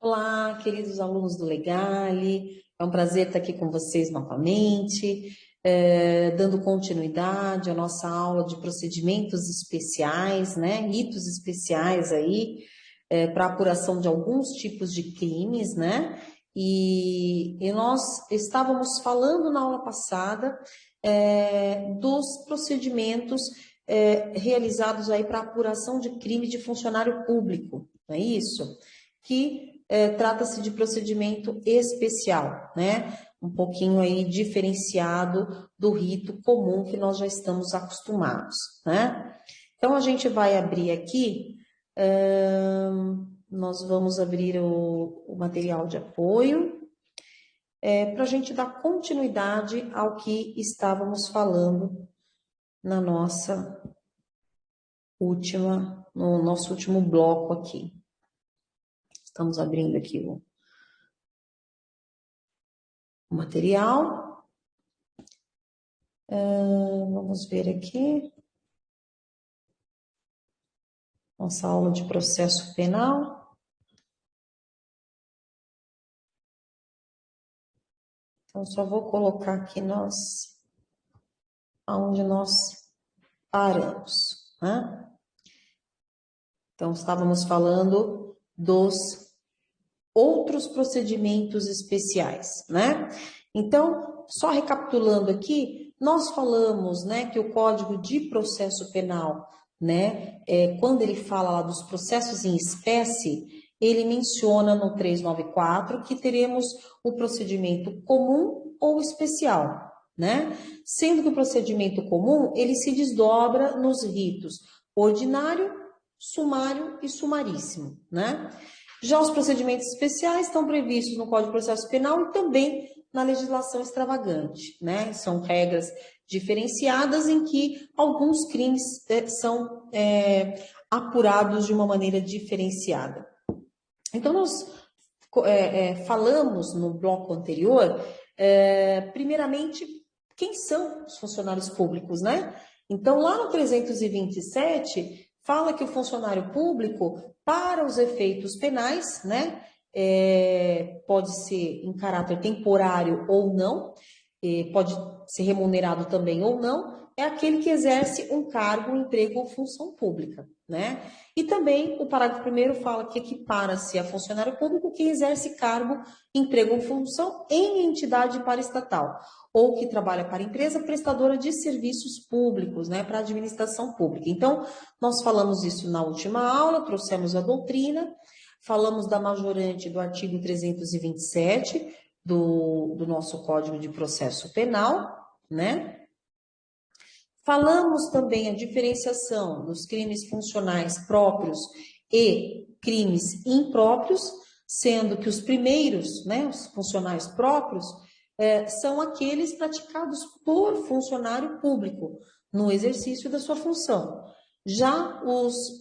Olá, queridos alunos do Legale, é um prazer estar aqui com vocês novamente, dando continuidade à nossa aula de procedimentos especiais, né, ritos especiais aí, para apuração de alguns tipos de crimes, né, e nós estávamos falando na aula passada, dos procedimentos, realizados aí para apuração de crime de funcionário público, não é isso? Que trata-se de procedimento especial, né? Um pouquinho aí diferenciado do rito comum que nós já estamos acostumados, né? Então, a gente vai abrir aqui, nós vamos abrir o material de apoio, para a gente dar continuidade ao que estávamos falando na nossa no nosso último bloco aqui. Estamos abrindo aqui o material. Vamos ver aqui. Nossa aula de processo penal. Então, só vou colocar aqui onde nós paramos, né? Então, estávamos falando dos outros procedimentos especiais, né? Então, só recapitulando aqui, nós falamos, né, que o Código de Processo Penal, né, quando ele fala lá dos processos em espécie, ele menciona no 394 que teremos o procedimento comum ou especial, né? Sendo que o procedimento comum, ele se desdobra nos ritos ordinário, sumário e sumaríssimo, né? Já os procedimentos especiais estão previstos no Código de Processo Penal e também na legislação extravagante, né? São regras diferenciadas em que alguns crimes são apurados de uma maneira diferenciada. Então, nós falamos no bloco anterior, primeiramente, quem são os funcionários públicos, né? Então, lá no 327, fala que o funcionário público, para os efeitos penais, né, pode ser em caráter temporário ou não, pode ser remunerado também ou não, é aquele que exerce um cargo, um emprego ou função pública, né? E também o parágrafo 1º fala que equipara-se a funcionário público quem exerce cargo, emprego ou função em entidade paraestatal, ou que trabalha para empresa prestadora de serviços públicos, né, para a administração pública. Então, nós falamos isso na última aula, trouxemos a doutrina, falamos da majorante do artigo 327 do nosso Código de Processo Penal, né? Falamos também a diferenciação dos crimes funcionais próprios e crimes impróprios, sendo que os primeiros, né, os funcionais próprios, são aqueles praticados por funcionário público no exercício da sua função. Já os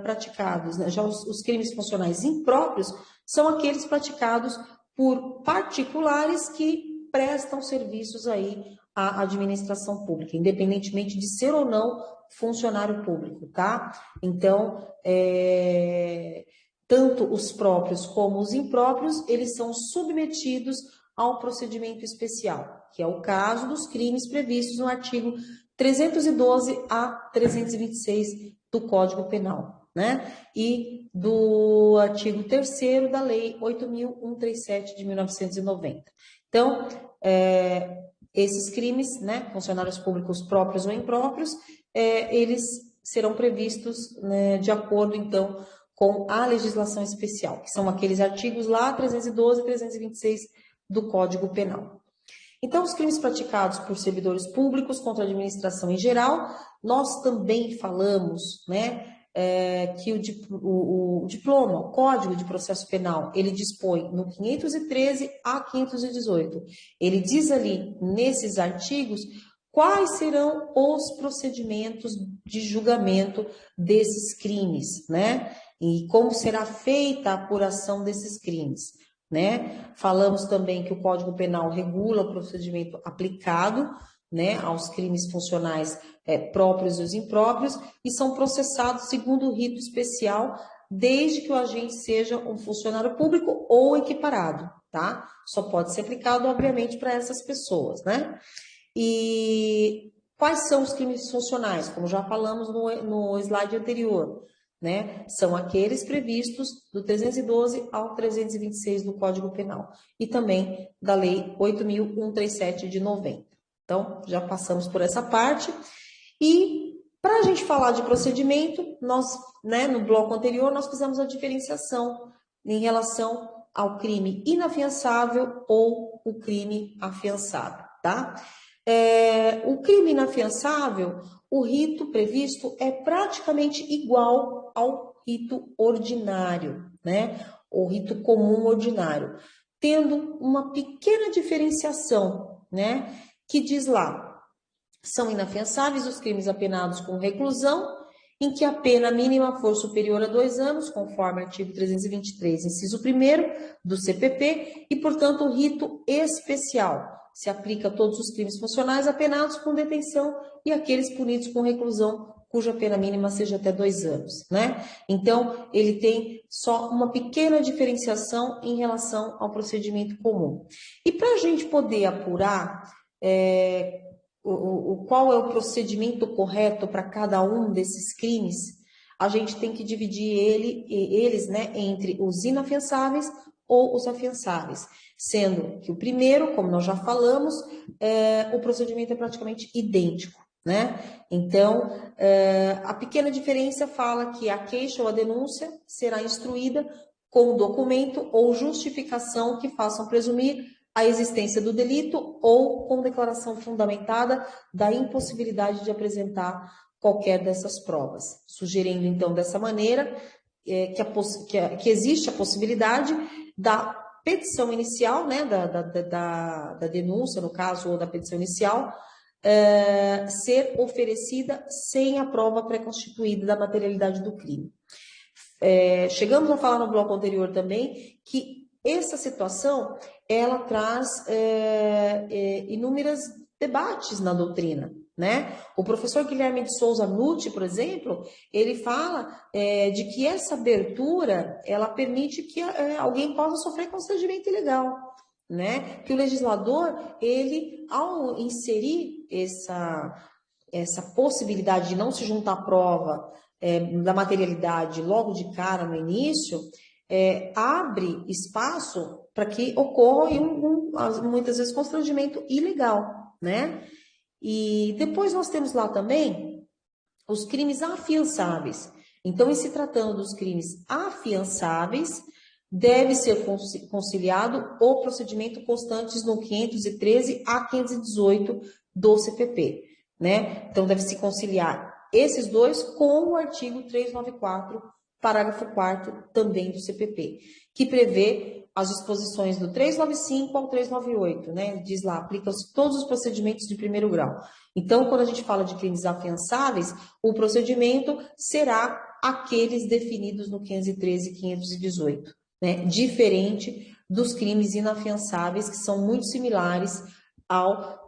praticados, né, já os crimes funcionais impróprios são aqueles praticados por particulares que prestam serviços aí à administração pública, independentemente de ser ou não funcionário público, tá? Então, tanto os próprios como os impróprios, eles são submetidos ao procedimento especial, que é o caso dos crimes previstos no artigo 312 a 326 do Código Penal, né? E do artigo 3º da Lei 8.137 de 1990. Então, esses crimes, né, funcionários públicos próprios ou impróprios, eles serão previstos, né, de acordo, então, com a legislação especial, que são aqueles artigos lá 312 e 326 do Código Penal. Então, os crimes praticados por servidores públicos contra a administração em geral, nós também falamos, né, que o diploma, o Código de Processo Penal, ele dispõe no 513 a 518. Ele diz ali, nesses artigos, quais serão os procedimentos de julgamento desses crimes, né? E como será feita a apuração desses crimes, né? Falamos também que o Código Penal regula o procedimento aplicado, né, aos crimes funcionais próprios e os impróprios, e são processados segundo o rito especial desde que o agente seja um funcionário público ou equiparado, tá? Só pode ser aplicado, obviamente, para essas pessoas, né? E quais são os crimes funcionais? Como já falamos no slide anterior, né? São aqueles previstos do 312 ao 326 do Código Penal e também da Lei 8.137 de 90. Então, já passamos por essa parte. E para a gente falar de procedimento, nós, né, no bloco anterior, nós fizemos a diferenciação em relação ao crime inafiançável ou o crime afiançável, tá? O crime inafiançável, o rito previsto é praticamente igual ao rito ordinário, né? O rito comum ordinário, tendo uma pequena diferenciação, né? Que diz lá, são inafiançáveis os crimes apenados com reclusão, em que a pena mínima for superior a 2 anos, conforme artigo 323, inciso 1º do CPP, e, portanto, o rito especial se aplica a todos os crimes funcionais apenados com detenção e aqueles punidos com reclusão, cuja pena mínima seja até 2 anos, né? Então, ele tem só uma pequena diferenciação em relação ao procedimento comum. E para a gente poder apurar qual é o procedimento correto para cada um desses crimes, a gente tem que dividir eles, né, entre os inafiançáveis ou os afiançáveis, sendo que o primeiro, como nós já falamos, o procedimento é praticamente idêntico, né? Então, a pequena diferença fala que a queixa ou a denúncia será instruída com documento ou justificação que façam presumir a existência do delito ou com declaração fundamentada da impossibilidade de apresentar qualquer dessas provas, sugerindo, então, dessa maneira, que existe a possibilidade da petição inicial, né, da denúncia, no caso, ou da petição inicial, ser oferecida sem a prova pré-constituída da materialidade do crime. Chegamos a falar no bloco anterior também que essa situação, ela traz inúmeros debates na doutrina, né? O professor Guilherme de Souza Nutti, por exemplo, ele fala de que essa abertura, ela permite que alguém possa sofrer constrangimento ilegal, né? Que o legislador, ele, ao inserir essa possibilidade de não se juntar à prova da materialidade logo de cara no início, abre espaço para que ocorra muitas vezes constrangimento ilegal, né? E depois nós temos lá também os crimes afiançáveis. Então, em se tratando dos crimes afiançáveis, deve ser conciliado o procedimento constantes no 513 a 518 do CPP, né? Então, deve se conciliar esses dois com o artigo 394, parágrafo 4º também do CPP, que prevê as disposições do 395 ao 398, né? Diz lá, aplicam-se todos os procedimentos de primeiro grau. Então, quando a gente fala de crimes afiançáveis, o procedimento será aqueles definidos no 513 e 518, né? Diferente dos crimes inafiançáveis, que são muito similares ao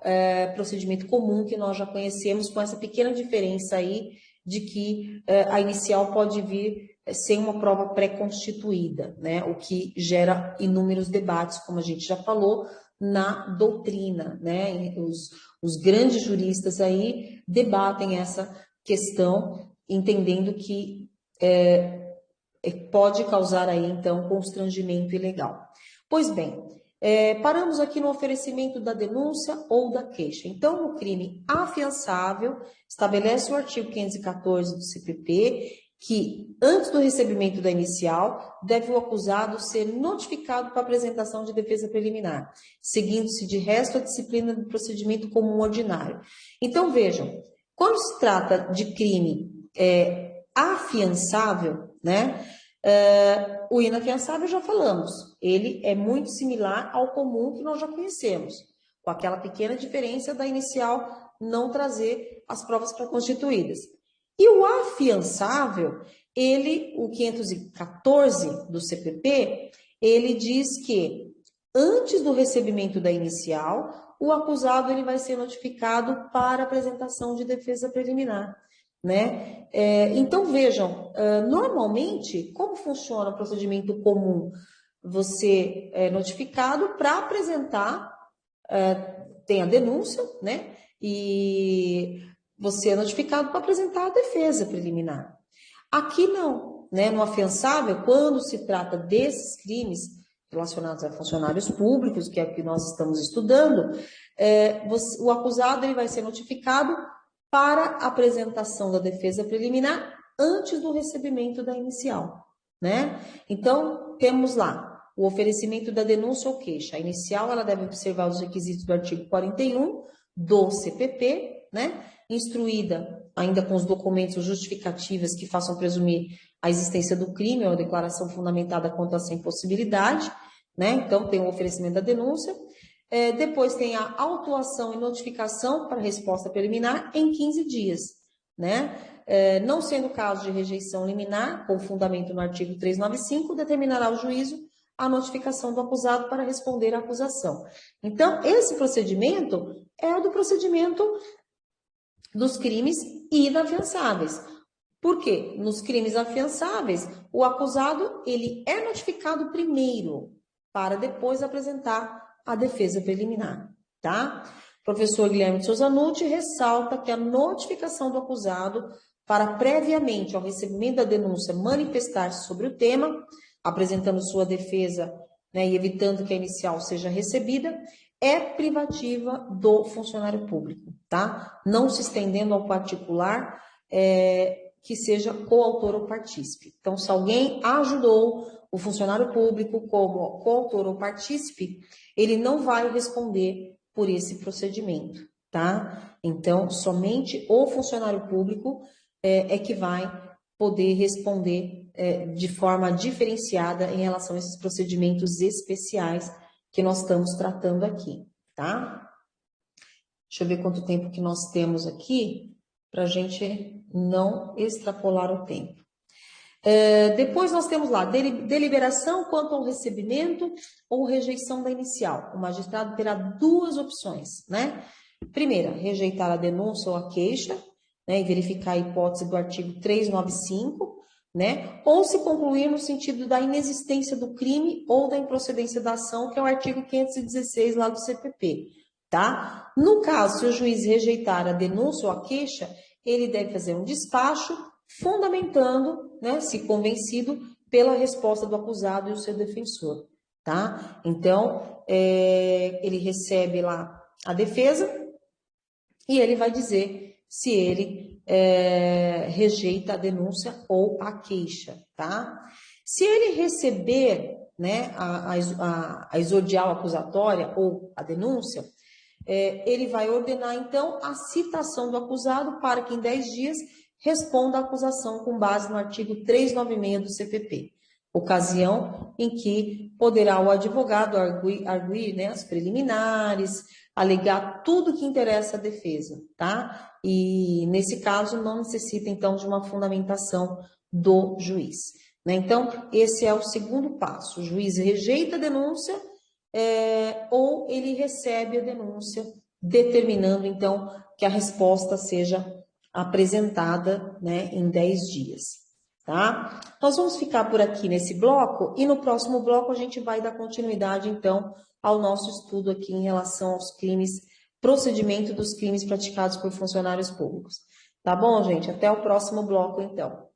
procedimento comum que nós já conhecemos, com essa pequena diferença aí de que a inicial pode vir sem uma prova pré-constituída, né? O que gera inúmeros debates, como a gente já falou, na doutrina, né? Os grandes juristas aí debatem essa questão, entendendo que pode causar aí, então, constrangimento ilegal. Pois bem, paramos aqui no oferecimento da denúncia ou da queixa. Então, no crime afiançável, estabelece o artigo 514 do CPP que, antes do recebimento da inicial, deve o acusado ser notificado para apresentação de defesa preliminar, seguindo-se de resto a disciplina do procedimento comum ordinário. Então, vejam, quando se trata de crime afiançável, né? O inafiançável já falamos, ele é muito similar ao comum que nós já conhecemos, com aquela pequena diferença da inicial não trazer as provas pré-constituídas. E o afiançável, o 514 do CPP, ele diz que antes do recebimento da inicial, o acusado ele vai ser notificado para apresentação de defesa preliminar. né? Então, vejam, normalmente, como funciona o procedimento comum? Você é notificado para apresentar, tem a denúncia, né? E você é notificado para apresentar a defesa preliminar. Aqui não, né? No afiançável, quando se trata desses crimes relacionados a funcionários públicos, que é o que nós estamos estudando, o acusado ele vai ser notificado para apresentação da defesa preliminar antes do recebimento da inicial, né? Então, temos lá o oferecimento da denúncia ou queixa. A inicial, ela deve observar os requisitos do artigo 41 do CPP, né? Instruída ainda com os documentos justificativas que façam presumir a existência do crime ou a declaração fundamentada contra essa impossibilidade, né? Então, tem o oferecimento da denúncia. Depois tem a autuação e notificação para resposta preliminar em 15 dias, né? Não sendo caso de rejeição liminar, com fundamento no artigo 395, determinará o juízo a notificação do acusado para responder à acusação. Então, esse procedimento é o do procedimento dos crimes inafiançáveis. Por quê? Nos crimes afiançáveis, o acusado ele é notificado primeiro, para depois apresentar a defesa preliminar, tá? O professor Guilherme de Souza Nutti ressalta que a notificação do acusado para previamente ao recebimento da denúncia manifestar-se sobre o tema, apresentando sua defesa, né, e evitando que a inicial seja recebida, é privativa do funcionário público, tá? Não se estendendo ao particular, que seja coautor ou partícipe. Então, se alguém ajudou o funcionário público como coautor ou partícipe, ele não vai responder por esse procedimento, tá? Então, somente o funcionário público é que vai poder responder de forma diferenciada em relação a esses procedimentos especiais que nós estamos tratando aqui, tá? Deixa eu ver quanto tempo que nós temos aqui, para a gente não extrapolar o tempo. Depois nós temos lá, deliberação quanto ao recebimento ou rejeição da inicial. O magistrado terá duas opções, né? Primeira, rejeitar a denúncia ou a queixa, né, e verificar a hipótese do artigo 395, né? Ou se concluir no sentido da inexistência do crime ou da improcedência da ação, que é o artigo 516 lá do CPP, tá? No caso, se o juiz rejeitar a denúncia ou a queixa, ele deve fazer um despacho fundamentando, né, se convencido pela resposta do acusado e o seu defensor, tá? Então, ele recebe lá a defesa e ele vai dizer se ele rejeita a denúncia ou a queixa, tá? Se ele receber, né, a exordial acusatória ou a denúncia, ele vai ordenar, então, a citação do acusado para que em 10 dias responda à acusação com base no artigo 396 do CPP, ocasião em que poderá o advogado arguir, né, as preliminares, alegar tudo que interessa à defesa, tá? E, nesse caso, não necessita, então, de uma fundamentação do juiz, né? Então, esse é o segundo passo. O juiz rejeita a denúncia, ou ele recebe a denúncia, determinando, então, que a resposta seja apresentada, né, em 10 dias, tá? Nós vamos ficar por aqui nesse bloco e no próximo bloco a gente vai dar continuidade, então, ao nosso estudo aqui em relação aos crimes, procedimento dos crimes praticados por funcionários públicos. Tá bom, gente? Até o próximo bloco, então.